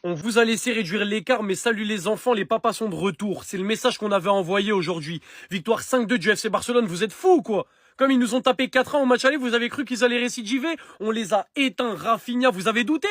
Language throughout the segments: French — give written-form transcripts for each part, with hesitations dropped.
On vous a laissé réduire l'écart, mais salut les enfants, les papas sont de retour. C'est le message qu'on avait envoyé aujourd'hui. Victoire 5-2 du FC Barcelone, vous êtes fous ou quoi? Comme ils nous ont tapé 4-1 au match aller, vous avez cru qu'ils allaient récidiver? On les a éteints. Rafinha, vous avez douté?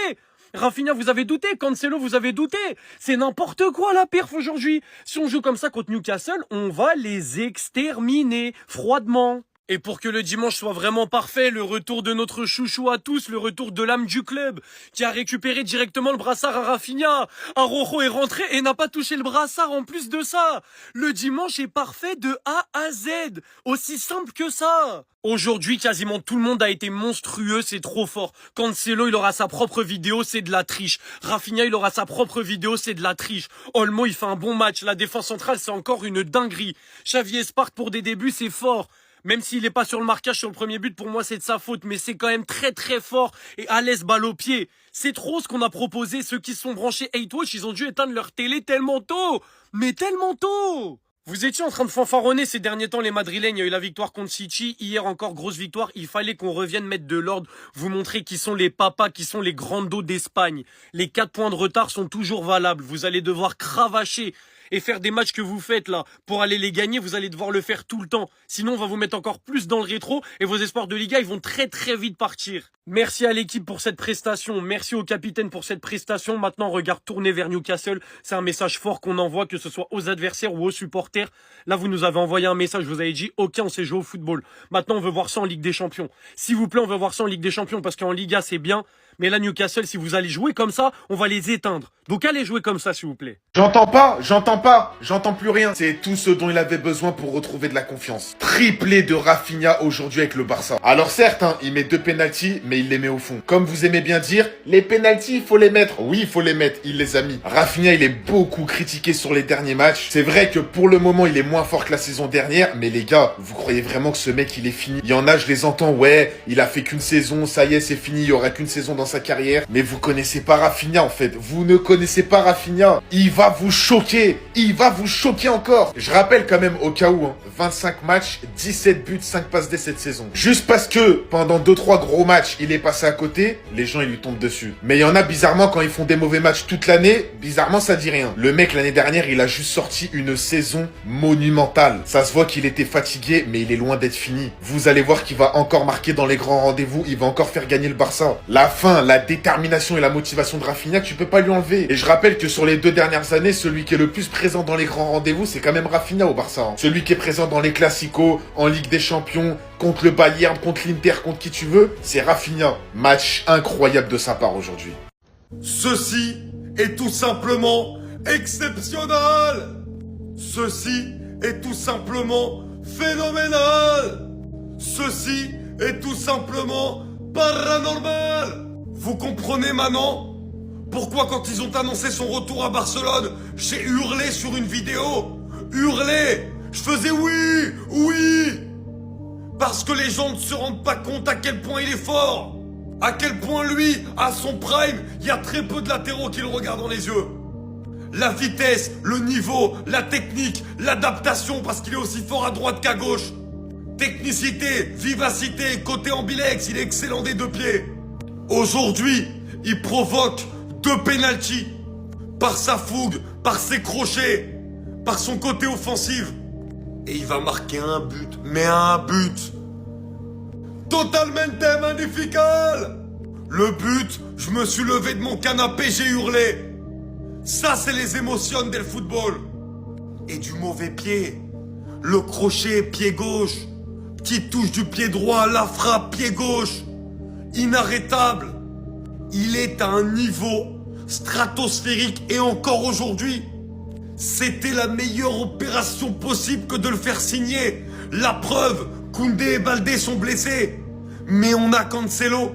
Rafinha, vous avez douté? Cancelo, vous avez douté? C'est n'importe quoi la perf aujourd'hui. Si on joue comme ça contre Newcastle, on va les exterminer froidement. Et pour que le dimanche soit vraiment parfait, le retour de notre chouchou à tous, le retour de l'âme du club, qui a récupéré directement le brassard à Rafinha. Araujo est rentré et n'a pas touché le brassard en plus de ça. Le dimanche est parfait de A à Z. Aussi simple que ça. Aujourd'hui, quasiment tout le monde a été monstrueux, c'est trop fort. Cancelo, il aura sa propre vidéo, c'est de la triche. Rafinha, il aura sa propre vidéo, c'est de la triche. Olmo, il fait un bon match. La défense centrale, c'est encore une dinguerie. Xavi Espart, pour des débuts, c'est fort. Même s'il n'est pas sur le marquage sur le premier but, pour moi c'est de sa faute, mais c'est quand même très très fort et à l'aise balle au pied. C'est trop ce qu'on a proposé, ceux qui se sont branchés 8Watch, ils ont dû éteindre leur télé tellement tôt. Mais tellement tôt. Vous étiez en train de fanfaronner ces derniers temps les Madrilènes, il y a eu la victoire contre City, hier encore grosse victoire, il fallait qu'on revienne mettre de l'ordre, vous montrer qui sont les papas, qui sont les grandos d'Espagne. Les 4 points de retard sont toujours valables, vous allez devoir cravacher et faire des matchs que vous faites là, pour aller les gagner, vous allez devoir le faire tout le temps. Sinon, on va vous mettre encore plus dans le rétro et vos espoirs de Liga, ils vont très très vite partir. Merci à l'équipe pour cette prestation, merci au capitaine pour cette prestation. Maintenant, regard tourné vers Newcastle, c'est un message fort qu'on envoie, que ce soit aux adversaires ou aux supporters. Là, vous nous avez envoyé un message, vous avez dit, ok, on sait jouer au football. Maintenant, on veut voir ça en Ligue des Champions. S'il vous plaît, on veut voir ça en Ligue des Champions, parce qu'en Liga, c'est bien. Mais là, Newcastle, si vous allez jouer comme ça, on va les éteindre. Donc allez jouer comme ça, s'il vous plaît. J'entends plus rien. C'est tout ce dont il avait besoin pour retrouver de la confiance. Triplé de Rafinha aujourd'hui avec le Barça. Alors certes, il met 2 pénaltys, mais il les met au fond. Comme vous aimez bien dire, les pénaltys, il faut les mettre. Oui, il faut les mettre, il les a mis. Rafinha, il est beaucoup critiqué sur les derniers matchs. C'est vrai que pour le moment, il est moins fort que la saison dernière, mais les gars, vous croyez vraiment que ce mec, il est fini? Il y en a, je les entends, ouais, il a fait qu'une saison, ça y est, c'est fini, il y aura qu'une saison dans sa carrière. Mais vous connaissez pas Rafinha, en fait. Vous ne connaissez pas Rafinha. Il va vous choquer. Il va vous choquer encore. Je rappelle quand même au cas où, 25 matchs, 17 buts, 5 passes D cette saison. Juste parce que pendant 2-3 gros matchs, il est passé à côté, les gens ils lui tombent dessus. Mais il y en a bizarrement quand ils font des mauvais matchs toute l'année, bizarrement ça dit rien. Le mec l'année dernière, il a juste sorti une saison monumentale. Ça se voit qu'il était fatigué, mais il est loin d'être fini. Vous allez voir qu'il va encore marquer dans les grands rendez-vous, il va encore faire gagner le Barça. La fin, la détermination et la motivation de Rafinha, tu peux pas lui enlever. Et je rappelle que sur les 2 dernières années, celui qui est le plus présent dans les grands rendez-vous, c'est quand même Rafinha au Barça. Celui qui est présent dans les classicos, en Ligue des Champions, contre le Bayern, contre l'Inter, contre qui tu veux, c'est Rafinha. Match incroyable de sa part aujourd'hui. Ceci est tout simplement exceptionnel. Ceci est tout simplement phénoménal. Ceci est tout simplement paranormal. Vous comprenez maintenant pourquoi quand ils ont annoncé son retour à Barcelone, j'ai hurlé sur une vidéo. Hurlé. Je faisais oui, oui. Parce que les gens ne se rendent pas compte à quel point il est fort. À quel point lui, à son prime, il y a très peu de latéraux qui le regardent dans les yeux. La vitesse, le niveau, la technique, l'adaptation parce qu'il est aussi fort à droite qu'à gauche. Technicité, vivacité, côté ambilex, il est excellent des 2 pieds. Aujourd'hui, il provoque 2 pénaltys. Par sa fougue, par ses crochets, par son côté offensif. Et il va marquer un but, mais un but totalement magnifical. Le but, je me suis levé de mon canapé, j'ai hurlé. Ça, c'est les émotions del football. Et du mauvais pied. Le crochet, pied gauche. Petite touche du pied droit, la frappe, pied gauche. Inarrêtable. Il est à un niveau stratosphérique et encore aujourd'hui, c'était la meilleure opération possible que de le faire signer. La preuve, Koundé et Baldé sont blessés. Mais on a Cancelo.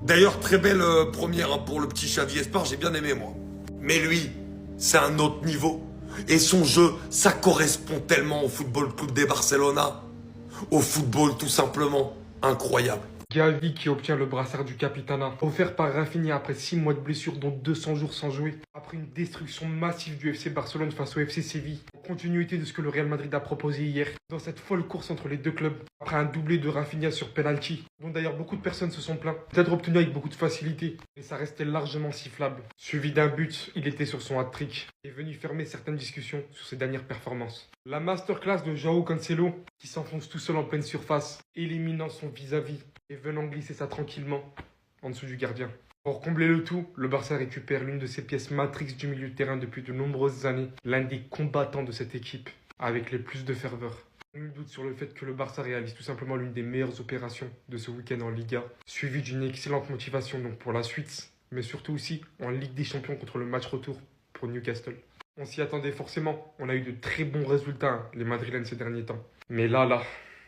D'ailleurs, très belle première pour le petit Xavi Espart, j'ai bien aimé moi. Mais lui, c'est un autre niveau. Et son jeu, ça correspond tellement au Football Club de Barcelona. Au football tout simplement incroyable. Gavi qui obtient le brassard du Capitana, offert par Rafinha après 6 mois de blessure dont 200 jours sans jouer. Après une destruction massive du FC Barcelone face au FC Séville. continuité de ce que le Real Madrid a proposé hier, dans cette folle course entre les deux clubs, après un doublé de Rafinha sur penalty, dont d'ailleurs beaucoup de personnes se sont plaints, d'être obtenu avec beaucoup de facilité, mais ça restait largement sifflable. Suivi d'un but, il était sur son hat-trick, et venu fermer certaines discussions sur ses dernières performances. La masterclass de Joao Cancelo, qui s'enfonce tout seul en pleine surface, éliminant son vis-à-vis, et venant glisser ça tranquillement, en dessous du gardien. Pour combler le tout, le Barça récupère l'une de ses pièces matrix du milieu de terrain depuis de nombreuses années, l'un des combattants de cette équipe, avec les plus de ferveur. Nul doute sur le fait que le Barça réalise tout simplement l'une des meilleures opérations de ce week-end en Liga, suivie d'une excellente motivation donc pour la suite, mais surtout aussi en Ligue des Champions contre le match retour pour Newcastle. On s'y attendait forcément, on a eu de très bons résultats, les Madrilènes ces derniers temps. Mais là,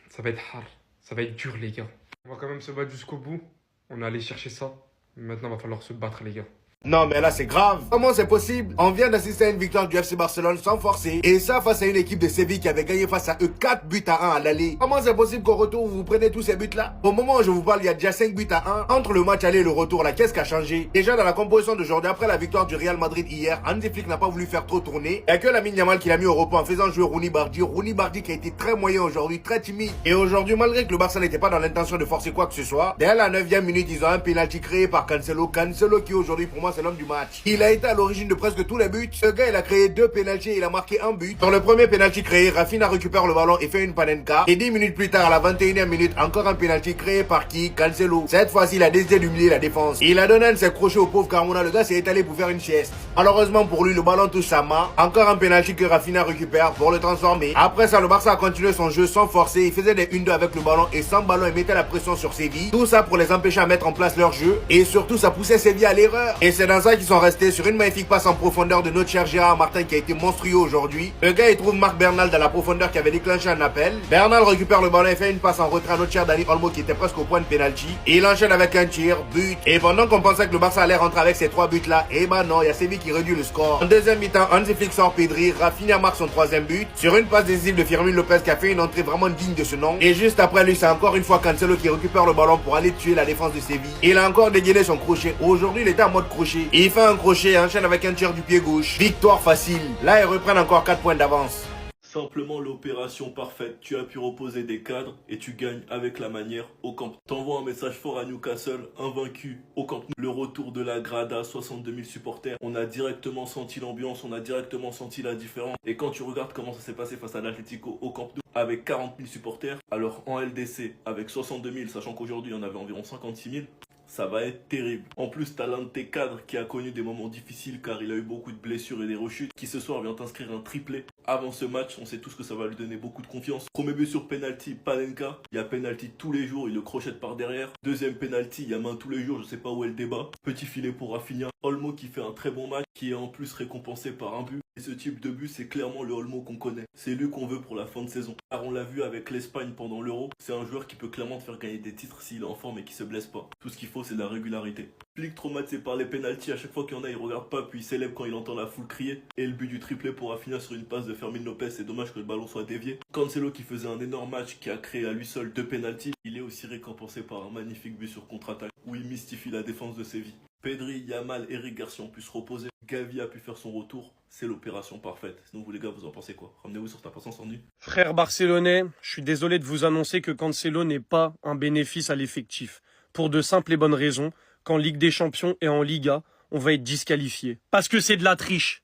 ça va être hard, ça va être dur les gars. On va quand même se battre jusqu'au bout, on est allé chercher ça. Maintenant, va falloir se battre, les gars. Non mais là c'est grave. Comment c'est possible? On vient d'assister à une victoire du FC Barcelone sans forcer. Et ça face à une équipe de Séville qui avait gagné face à eux 4 buts à 1 à l'aller. Comment c'est possible qu'au retour vous prenez tous ces buts là? Au moment où je vous parle il y a déjà 5 buts à 1. Entre le match aller et le retour là, qu'est-ce qui a changé? Déjà dans la composition d'aujourd'hui après la victoire du Real Madrid hier, Hansi Flick n'a pas voulu faire trop tourner. Il n'y a que Lamine Yamal qui l'a mis au repos en faisant jouer Rooney Bardi. Rooney Bardi qui a été très moyen aujourd'hui, très timide. Et aujourd'hui malgré que le Barça n'était pas dans l'intention de forcer quoi que ce soit, dès la 9e minute ils ont un penalty créé par Cancelo. Cancelo qui aujourd'hui pour moi c'est l'homme du match. Il a été à l'origine de presque tous les buts. Ce gars, il a créé 2 pénaltys et il a marqué un but. Sur le premier pénalty créé, Rafinha récupère le ballon et fait une panenka. Et 10 minutes plus tard, à la 21e minute, encore un pénalty créé par qui? Cancelo. Cette fois-ci, il a décidé d'humilier la défense. Il a donné un de ses crochets au pauvre Carmona. Le gars s'est étalé pour faire une sieste. Malheureusement pour lui, le ballon touche sa main. Encore un pénalty que Rafinha récupère pour le transformer. Après ça, le Barça a continué son jeu sans forcer. Il faisait des 1-2 avec le ballon et sans ballon, il mettait la pression sur Séville. Tout ça pour les empêcher à mettre en place leur jeu. Et surtout, ça poussait Séville à l'erreur. Et c'est dans ça qu'ils sont restés sur une magnifique passe en profondeur de notre cher Gérard Martin qui a été monstrueux aujourd'hui. Le gars il trouve Marc Bernal dans la profondeur qui avait déclenché un appel. Bernal récupère le ballon et fait une passe en retrait à notre cher Dani Olmo qui était presque au point de penalty. Et il enchaîne avec un tir, but. Et pendant qu'on pensait que le Barça allait rentrer avec ces 3 buts là, et ben non, il y a Séville qui réduit le score. En deuxième mi-temps, Hansi Flick sort Pedri, Rafinha marque son 3e but sur une passe décisive de Firmino Lopez qui a fait une entrée vraiment digne de ce nom. Et juste après lui, c'est encore une fois Cancelo qui récupère le ballon pour aller tuer la défense de Séville. Il a encore dégainé son crochet. Aujourd'hui, il était en mode crochet. Et il fait un crochet et enchaîne avec un tir du pied gauche. Victoire facile. Là, ils reprennent encore 4 points d'avance. Simplement l'opération parfaite, tu as pu reposer des cadres et tu gagnes avec la manière au camp. T'envoies un message fort à Newcastle, invaincu au camp. Le retour de la Grada, 62 000 supporters. On a directement senti l'ambiance, on a directement senti la différence. Et quand tu regardes comment ça s'est passé face à l'Atlético au Camp Nou, avec 40 000 supporters, alors en LDC, avec 62 000, sachant qu'aujourd'hui il y en avait environ 56 000, ça va être terrible. En plus, t'as l'un de tes cadres qui a connu des moments difficiles car il a eu beaucoup de blessures et des rechutes, qui ce soir vient t'inscrire un triplé. Avant ce match, on sait tous que ça va lui donner beaucoup de confiance. Premier but sur penalty, Panenka. Il y a penalty tous les jours, il le crochette par derrière. Deuxième penalty, il y a main tous les jours, je sais pas où est le débat. Petit filet pour Rafinha. Olmo qui fait un très bon match, qui est en plus récompensé par un but. Et ce type de but, c'est clairement le Olmo qu'on connaît. C'est lui qu'on veut pour la fin de saison. Car on l'a vu avec l'Espagne pendant l'Euro. C'est un joueur qui peut clairement te faire gagner des titres s'il est en forme et qui se blesse pas. Tout ce qu'il faut, c'est de la régularité. Flick traumatisé par les pénaltys, à chaque fois qu'il y en a, il regarde pas, puis il célèbre quand il entend la foule crier. Et le but du triplé pour Rafinha sur une passe de Fermin Lopez, c'est dommage que le ballon soit dévié. Cancelo qui faisait un énorme match, qui a créé à lui seul 2 pénaltys, il est aussi récompensé par un magnifique but sur contre-attaque, où il mystifie la défense de Séville. Pedri, Yamal, Eric Garcia ont pu se reposer. Gavi a pu faire son retour. C'est l'opération parfaite. Sinon, vous les gars, vous en pensez quoi? Ramenez-vous sur ta patience en nu. Frère barcelonais, je suis désolé de vous annoncer que Cancelo n'est pas un bénéfice à l'effectif. Pour de simples et bonnes raisons, qu'en Ligue des Champions et en Liga, on va être disqualifié. Parce que c'est de la triche.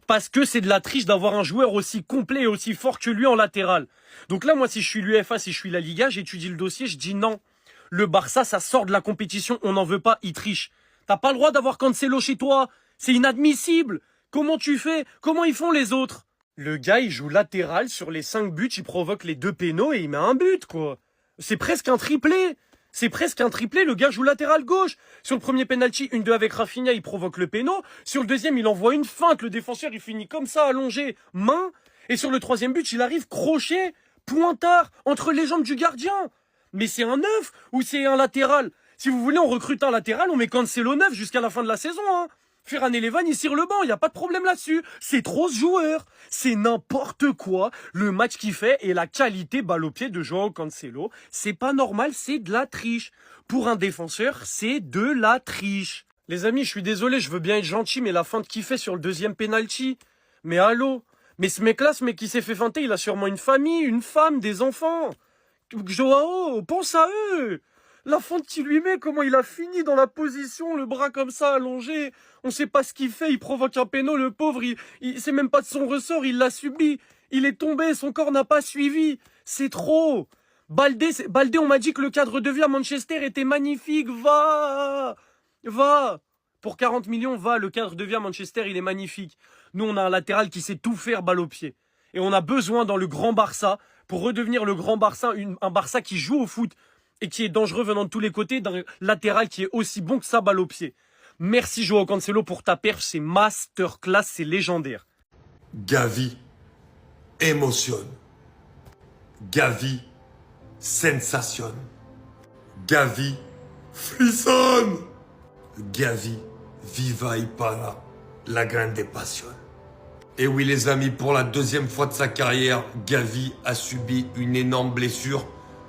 Parce que c'est de la triche d'avoir un joueur aussi complet et aussi fort que lui en latéral. Donc là, moi, si je suis l'UEFA, si je suis la Liga, j'étudie le dossier, je dis non. Le Barça, ça sort de la compétition, on n'en veut pas, il triche. T'as pas le droit d'avoir Cancelo chez toi. C'est inadmissible. Comment tu fais? Comment ils font les autres? Le gars, il joue latéral sur les 5 buts, il provoque les 2 pénaux et il met un but, quoi. C'est presque un triplé. C'est presque un triplé, le gars joue latéral gauche. Sur le premier penalty, 1-2 avec Rafinha, il provoque le péno. Sur le deuxième, il envoie une feinte, le défenseur, il finit comme ça, allongé, main. Et sur le troisième but, il arrive crochet, pointard, entre les jambes du gardien. Mais c'est un neuf ou c'est un latéral? Si vous voulez, on recrute un latéral, on met Cancelo neuf jusqu'à la fin de la saison, hein. Ferran Elevan, il cire le banc, il n'y a pas de problème là-dessus. C'est trop ce joueur. C'est n'importe quoi. Le match qu'il fait et la qualité balle au pied de Joao Cancelo, c'est pas normal, c'est de la triche. Pour un défenseur, c'est de la triche. Les amis, je suis désolé, je veux bien être gentil, mais la feinte qu'il fait sur le deuxième penalty. Mais allô? Mais ce mec-là, ce mec qui s'est fait feinter, il a sûrement une famille, une femme, des enfants. Joao, pense à eux. La fente qu'il lui met, comment il a fini dans la position, le bras comme ça allongé. On sait pas ce qu'il fait, il provoque un péno, le pauvre, c'est même pas de son ressort, il l'a subi. Il est tombé, son corps n'a pas suivi. C'est trop. Baldé, on m'a dit que le cadre de vie à Manchester était magnifique. Va. Pour 40 millions, va, le cadre de vie à Manchester, il est magnifique. Nous, on a un latéral qui sait tout faire balle au pied. Et on a besoin dans le grand Barça, pour redevenir le grand Barça, un Barça qui joue au foot et qui est dangereux venant de tous les côtés, d'un latéral qui est aussi bon que ça balle au pied. Merci Joao Cancelo pour ta perche, c'est masterclass, c'est légendaire. Gavi émotionne. Gavi sensation. Gavi frissonne. Gavi viva y para, la grande passion. Et oui les amis, pour la deuxième fois de sa carrière, Gavi a subi une énorme blessure.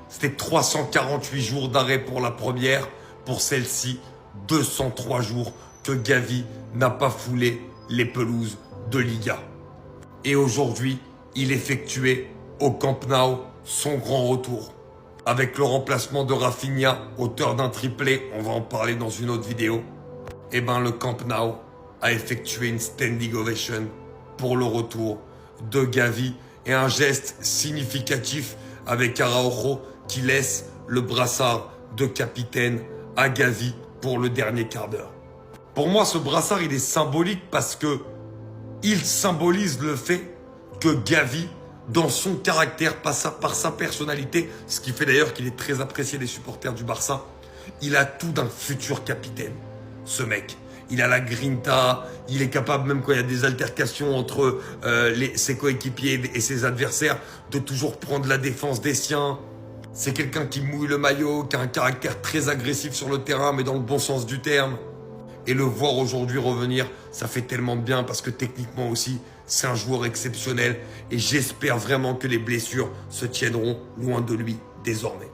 C'était 348 jours d'arrêt pour la première. Pour celle-ci, 203 jours que Gavi n'a pas foulé les pelouses de Liga. Et aujourd'hui, il effectuait au Camp Nou son grand retour. Avec le remplacement de Rafinha, auteur d'un triplé, on va en parler dans une autre vidéo. Et ben le Camp Nou a effectué une standing ovation pour le retour de Gavi et un geste significatif avec Araujo qui laisse le brassard de capitaine à Gavi pour le dernier quart d'heure. Pour moi, ce brassard, il est symbolique parce que il symbolise le fait que Gavi, dans son caractère, par sa personnalité, ce qui fait d'ailleurs qu'il est très apprécié des supporters du Barça, il a tout d'un futur capitaine, ce mec. Il a la grinta, il est capable, même quand il y a des altercations entre ses coéquipiers et ses adversaires, de toujours prendre la défense des siens. C'est quelqu'un qui mouille le maillot, qui a un caractère très agressif sur le terrain, mais dans le bon sens du terme. Et le voir aujourd'hui revenir, ça fait tellement de bien parce que techniquement aussi, c'est un joueur exceptionnel. Et j'espère vraiment que les blessures se tiendront loin de lui désormais.